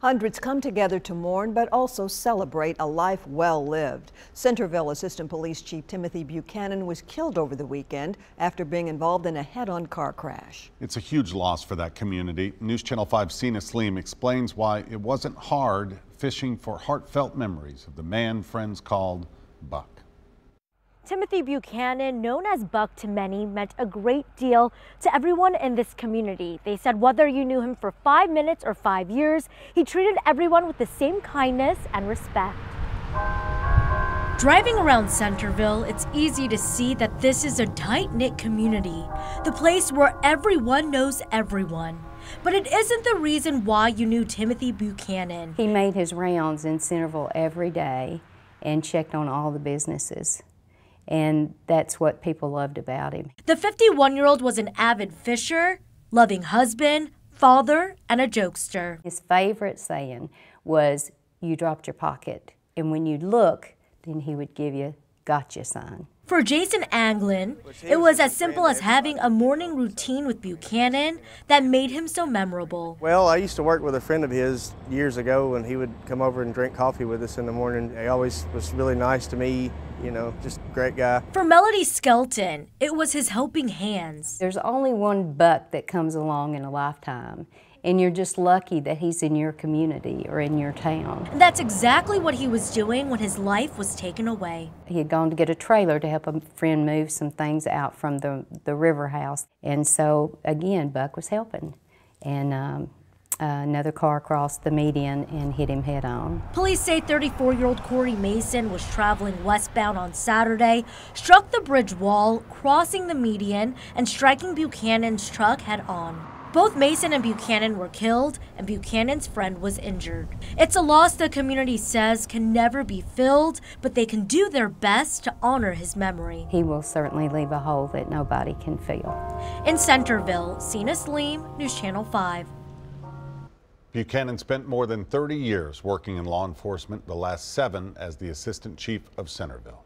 Hundreds come together to mourn, but also celebrate a life well lived. Centerville Assistant Police Chief Timothy Buchanan was killed over the weekend after being involved in a head-on car crash. It's a huge loss for that community. News Channel 5's Sina Sleem explains why it wasn't hard fishing for heartfelt memories of the man friends called Buck. Timothy Buchanan, known as Buck to many, meant a great deal to everyone in this community. They said whether you knew him for 5 minutes or 5 years, he treated everyone with the same kindness and respect. Driving around Centerville, it's easy to see that this is a tight-knit community, the place where everyone knows everyone. But it isn't the reason why you knew Timothy Buchanan. He made his rounds in Centerville every day and checked on all the businesses. And that's what people loved about him. The 51-year-old was an avid fisher, loving husband, father, and a jokester. His favorite saying was, "You dropped your pocket." And when you look, then he would give you gotcha sign. For Jason Anglin, it was as simple as having a morning routine with Buchanan that made him so memorable. Well, I used to work with a friend of his years ago, and he would come over and drink coffee with us in the morning. He always was really nice to me, you know, just a great guy. For Melody Skelton, it was his helping hands. There's only one Buck that comes along in a lifetime, and you're just lucky that he's in your community or in your town. And that's exactly what he was doing when his life was taken away. He had gone to get a trailer to help a friend move some things out from the river house. And so, again, Buck was helping. And another car crossed the median and hit him head on. Police say 34-year-old Corey Mason was traveling westbound on Saturday, struck the bridge wall, crossing the median, and striking Buchanan's truck head on. Both Mason and Buchanan were killed, and Buchanan's friend was injured. It's a loss the community says can never be filled, but they can do their best to honor his memory. He will certainly leave a hole that nobody can fill. In Centerville, Sina Sleem, News Channel 5. Buchanan spent more than 30 years working in law enforcement, the last 7 as the assistant chief of Centerville.